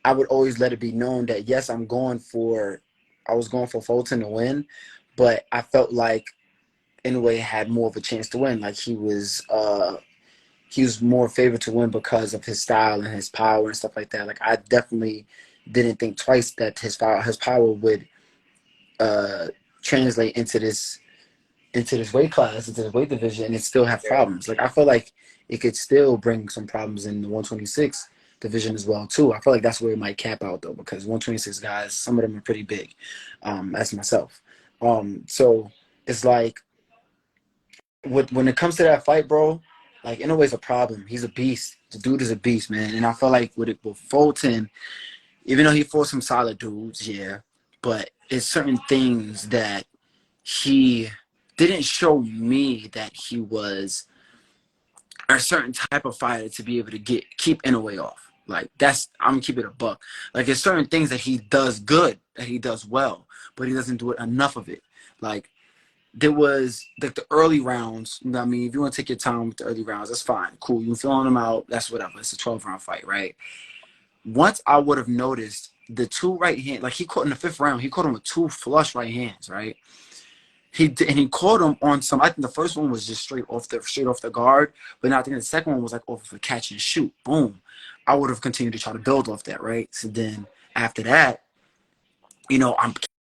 I would always let it be known that yes, I was going for Fulton to win, but I felt like Inoue had more of a chance to win. Like he was more favored to win because of his style and his power and stuff like that. Like I definitely didn't think twice that his power would uh, translate into this weight class, into this weight division, and still have Yeah. problems. Like I feel like it could still bring some problems in the 126 division as well too. I feel like that's where it might cap out though, because 126 guys, some of them are pretty big, as myself. So it's like when it comes to that fight, bro, like Inoue's a problem. He's a beast. The dude is a beast, man. And I feel like with Fulton, even though he fought some solid dudes, yeah, but it's certain things that he didn't show me that he was a certain type of fighter to be able to keep Inoue off. Like I'm gonna keep it a buck. Like there's certain things that he does good, that he does well, but he doesn't do it enough of it. Like there was like the early rounds. You know what I mean? If you want to take your time with the early rounds, that's fine. Cool. You filling them out, that's whatever. It's a 12-round fight, right? Once I would have noticed the two right hand, like he caught in the 5th round, he caught him with 2 flush right hands, right? He caught him on some. I think the first one was just straight off the guard, but now I think the second one was like off of a catch and shoot. Boom. I would have continued to try to build off that, right? So then after that, you know,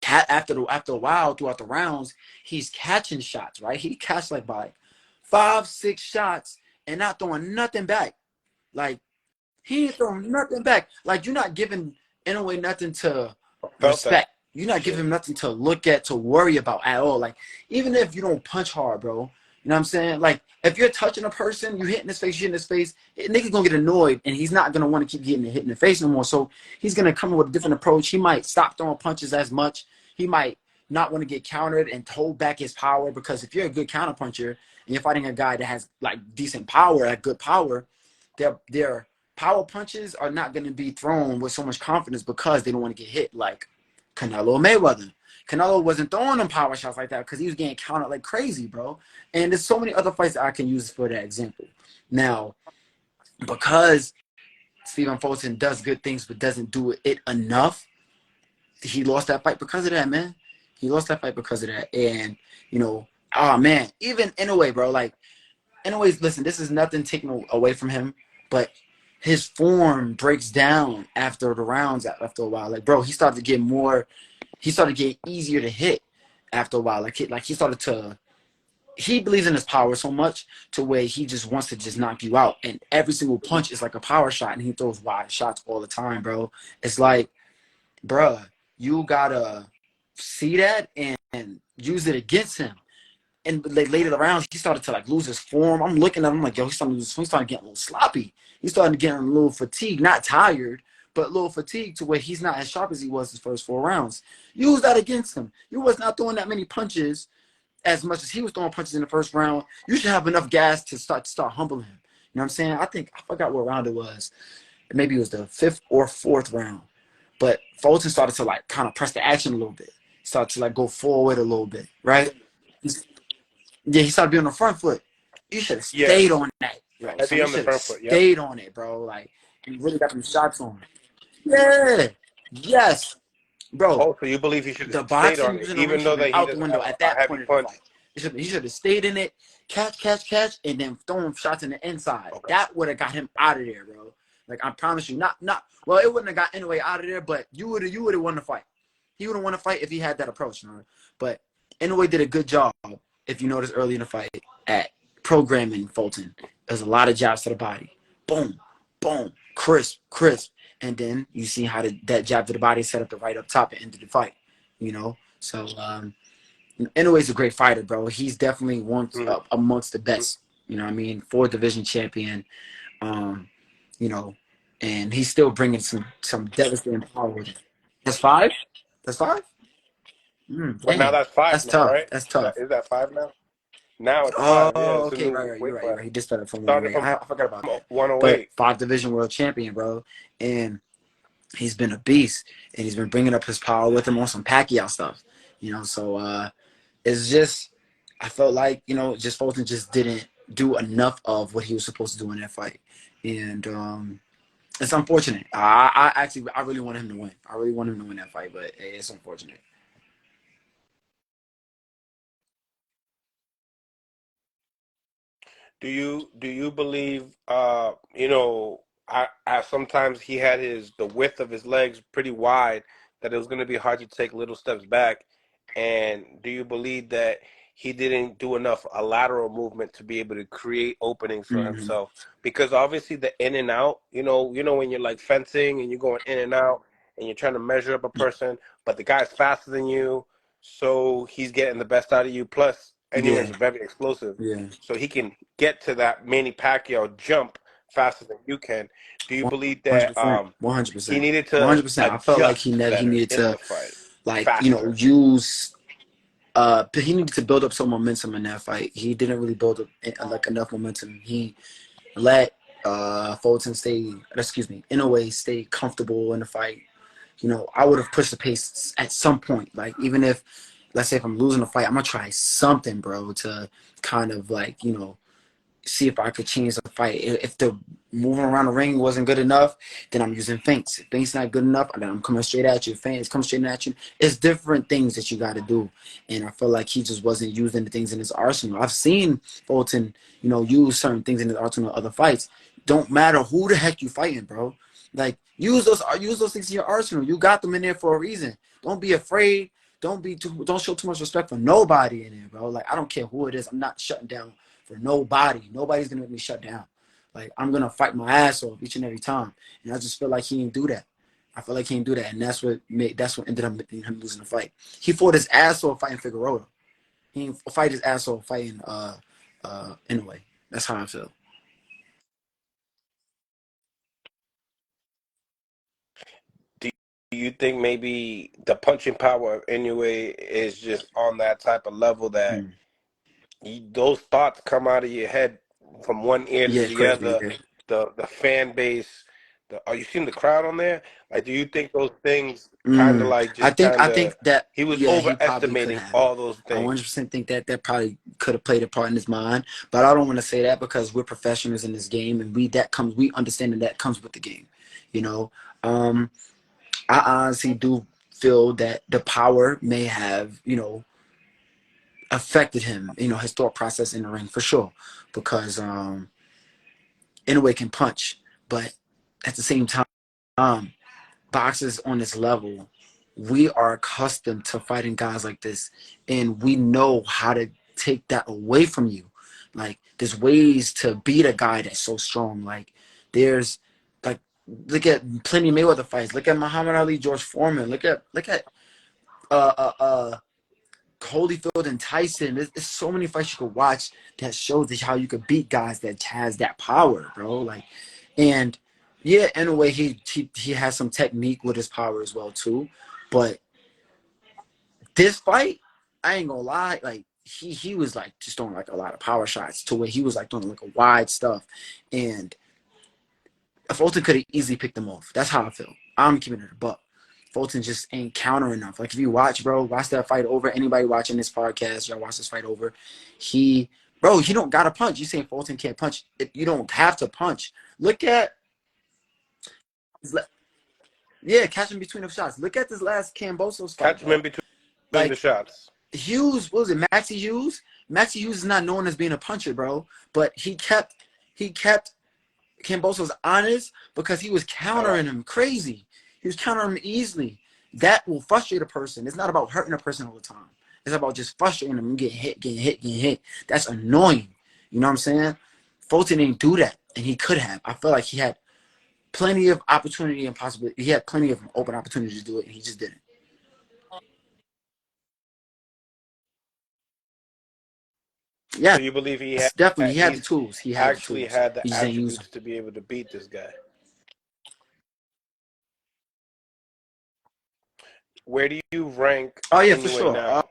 after a while throughout the rounds, he's catching shots, right? He catch like by 5, 6 shots and not throwing nothing back. Like he ain't throwing nothing back. Like you're not giving Inoue nothing to Felt that. respect. You're not giving him nothing to look at, to worry about at all. Like, even if you don't punch hard, bro, you know what I'm saying? Like, if you're touching a person, you hitting his face, you hitting his face, nigga's gonna get annoyed, and he's not gonna want to keep getting hit in the face no more. So he's gonna come with a different approach. He might stop throwing punches as much. He might not want to get countered and hold back his power, because if you're a good counter puncher and you're fighting a guy that has like decent power, like good power, their power punches are not gonna be thrown with so much confidence because they don't want to get hit. Like Canelo Mayweather. Canelo wasn't throwing them power shots like that because he was getting counted like crazy, bro. And there's so many other fights that I can use for that example. Now, because Stephen Fulton does good things but doesn't do it enough, he lost that fight because of that, man. He lost that fight because of that. And, you know, oh, man, even in a way, bro, like, anyways, listen, this is nothing taken away from him, but his form breaks down after the rounds after a while. Like, bro, he started to get easier to hit after a while. He believes in his power so much to where he just wants to just knock you out. And every single punch is like a power shot, and he throws wide shots all the time, bro. It's like, bruh, you gotta see that and use it against him. And later around, he started to like lose his form. I'm looking at him like, yo, he's starting to get a little sloppy. He's starting to get a little fatigued, not tired, but a little fatigued to where he's not as sharp as he was his first 4 rounds. Use that against him. You was not throwing that many punches as much as he was throwing punches in the first round. You should have enough gas to start humbling him. You know what I'm saying? I forgot what round it was. Maybe it was the 5th or 4th round. But Fulton started to like kind of press the action a little bit. Started to like go forward a little bit, right? Yeah, he started being on the front foot. You should have stayed on that, bro. So Heavy you on the should have front foot. Yep. stayed on it, bro. Like, you really got some shots on. Yeah. Yes. Bro, Oh, so you believe he should the have stayed boxing on it, using the ring even should though have been that he out the doesn't window have at a that heavy point of the punch? fight. He should have stayed in it, catch, and then throwing shots in the inside. Okay. That would have got him out of there, bro. Like, I promise you, not well, it wouldn't have got Inoue out of there, but you would have won the fight. He would have won the fight if he had that approach, man. But Inoue did a good job, if you notice early in the fight, at programming Fulton. There's a lot of jabs to the body. Boom, boom, crisp. And then you see how that jab to the body set up the right up top and ended the fight. You know? So Inoue's a great fighter, bro. He's definitely one amongst the best. You know what I mean? 4 division champion. You know, and he's still bringing some devastating power with it. That's 5? That's 5? But now Damn. that's 5 That's now, tough. right? That's tough. Is that 5 now? Now it's 5. Yeah, Oh, it's a okay, new right. You're weight right. You're class. right. He just started from Started 108. from I forgot about that. But 108. 5 division world champion, bro. And he's been a beast, and he's been bringing up his power with him on some Pacquiao stuff. You know, so it's just, I felt like, you know, just Fulton just didn't do enough of what he was supposed to do in that fight. And It's unfortunate. I actually I really want him to win. I really want him to win that fight, but it's unfortunate. Do you believe I sometimes he had the width of his legs pretty wide that it was going to be hard to take little steps back, and do you believe that he didn't do enough a lateral movement to be able to create openings for Hmm. himself? Because obviously the in and out, when you're like fencing and you're going in and out and you're trying to measure up a person, but the guy's faster than you, so he's getting the best out of you. Plus, Yeah, Inoue's very explosive, yeah, so he can get to that Manny Pacquiao jump faster than you can. Do you one believe hundred that percent, one hundred he percent, needed one to hundred percent. I felt like adjust he better needed in to the fight, like faster? use he needed to build up some momentum in that fight. He didn't really build up like enough momentum. He let Fulton stay, excuse me, in a way, stay comfortable in the fight. I would have pushed the pace at some point. Like even if, let's say, if I'm losing the fight, I'm gonna try something, bro, to kind of like see if I could change the fight. If the moving around the ring wasn't good enough, then I'm using feints. If feints not good enough, then I'm coming straight at you. Feints come straight at you. It's different things that you got to do, and I feel like he just wasn't using the things in his arsenal. I've seen Fulton, use certain things in his arsenal in other fights. Don't matter who the heck you fighting, bro. Like use those things in your arsenal. You got them in there for a reason. Don't be afraid. Don't show too much respect for nobody in there, bro. Like I don't care who it is. I'm not shutting down for nobody. Nobody's gonna make me shut down. Like I'm gonna fight my ass off each and every time, and I just feel like he didn't do that. I feel like he didn't do that, and that's what ended up making him losing the fight. He fought his ass off fighting Figueroa. He didn't fight his ass off fighting Inoue. That's how I feel. Do you think maybe the punching power of Inoue is just on that type of level that Mm. those thoughts come out of your head from one ear to Yeah, the quickly. other? Yeah. The fan base, are you seeing the crowd on there? Like, do you think those things kind of Mm. like I just think I kind of think that he was yeah, he probably could overestimating have. all those I things? 100% think that probably could have played a part in his mind, but I don't want to say that because we're professionals in this game, and we understand that comes with the game, you know. Um, I honestly do feel that the power may have, affected him, his thought process in the ring for sure, because Inoue can punch, but at the same time, boxers on this level, we are accustomed to fighting guys like this, and we know how to take that away from you. Like there's ways to beat a guy that's so strong. Like there's like look at plenty of Mayweather fights. Look at Muhammad Ali, George Foreman. Look at uh uh uh Holyfield and Tyson. There's so many fights you could watch that shows you how you could beat guys that has that power, bro. Like, and yeah, in a way, he has some technique with his power as well too. But this fight, I ain't gonna lie, like he was like just throwing like a lot of power shots to where he was like throwing like a wide stuff, and Fulton could have easily picked him off. That's how I feel. I'm keeping it a buck. Fulton just ain't counter enough. Like if you watch, bro, watch that fight over. Anybody watching this podcast, y'all watch this fight over. He, bro, he don't got to punch. You saying Fulton can't punch? You don't have to punch. Look at, yeah, catch him between the shots. Look at this last Cambosos fight, Catch him in bro. between the Like shots. Hughes, what was it, Maxie Hughes? Maxie Hughes is not known as being a puncher, bro, but he kept Cambosos honest because he was I like countering him crazy. He was countering him easily. That will frustrate a person. It's not about hurting a person all the time. It's about just frustrating them and getting hit, getting hit, getting hit. That's annoying. You know what I'm saying? Fulton didn't do that, and he could have. I feel like he had plenty of opportunity and possibility. He had plenty of open opportunity to do it, and he just didn't. So Yes, you believe definitely. He had the he's tools. He had the actually tools. had the He just didn't use them. attributes to be able to beat this guy? Where do you rank Oh yeah, for Inoue sure. now?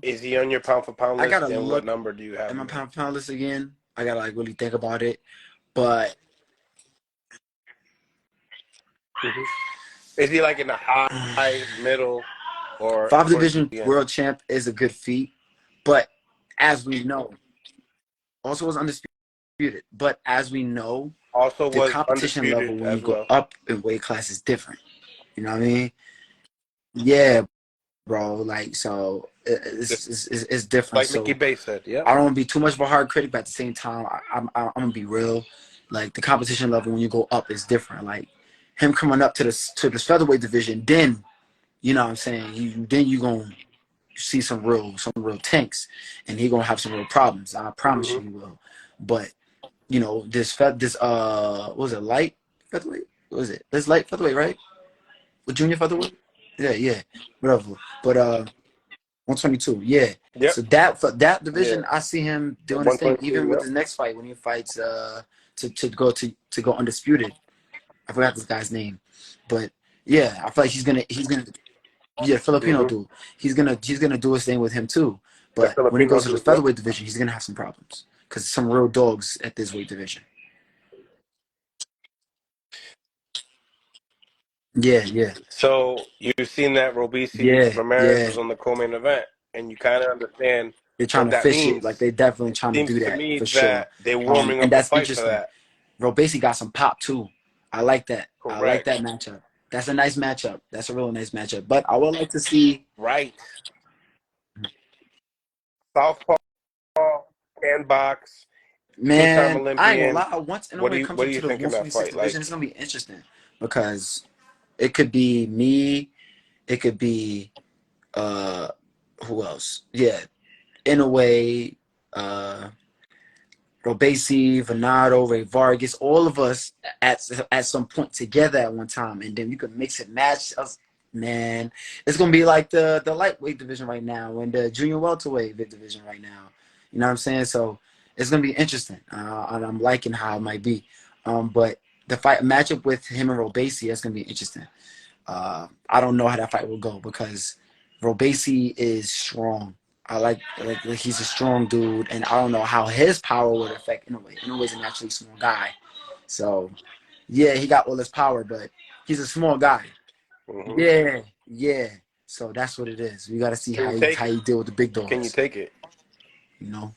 Is he on your pound for pound I list, gotta and what look number do you at have my him in? pound for pound list again. I gotta like really think about it. But Mhm. Is he like in the high, middle, or five towards division the end? world champ is a good feat. But as we know, also was undisputed. But as we know, Also The was competition level undisputed when you as go well. up in weight class is different. You know what I mean? Yeah, bro. Like so, Just it's different. like Mickey So Bay said. Yep. I don't want to be too much of a hard critic, but at the same time, I'm gonna be real. Like the competition level when you go up is different. Like him coming up to this featherweight division, then you know what I'm saying. Then you gonna see some real tanks, and he gonna have some real problems. I promise you Hmm. he will. But you know this what was it, light featherweight? What was it? This light featherweight, right? With junior featherweight? Yeah, yeah, whatever. But 122, yeah. Yep. So that Yeah. division, I see him doing his thing. 122. Even with Yep. his next fight when he fights to go undisputed. I forgot this guy's name, but yeah, I feel like he's gonna yeah, Filipino Hmm. dude. He's gonna do his thing with him too. That But when he Filipino goes to the dude. Yep. featherweight division, he's gonna have some problems because some real dogs at this weight division. Yeah, yeah, So you've seen that Robesi yeah, Ramirez yeah. was on the co-main event, and you kind of understand They're trying what to that fish it. Like means. they definitely It trying to seems do to that me for sure. that they're warming And up the that's fight for interesting. that. Bro, basically got some pop too. I like that. I like Correct. that matchup. That's a nice matchup. That's a real nice matchup. But I would like to see, Right. Southpaw can box. Two-time man. I ain't gonna Olympian. lie. Once Inoue comes What do into you the think in that 126 fight? division, it's Like, gonna be interesting because it could be me. It could be who else? Yeah, Inoue, uh, Robesi, Venado, Ray Vargas, all of us at some point together at one time, and then you could mix and match us. Man, it's gonna be like the lightweight division right now and the junior welterweight division right now. You know what I'm saying? So it's gonna be interesting, and I'm liking how it might be. But the fight matchup with him and Robesi is gonna be interesting. I don't know how that fight will go because Robesi is strong. I like he's a strong dude, and I don't know how his power would affect Inoue. Inoue's an actually small guy, so yeah, he got all his power, but he's a small guy. hmm Yeah, yeah. So that's what it is. We got to see can how you he take how it? he deal with the big Can you dogs. take it? You know.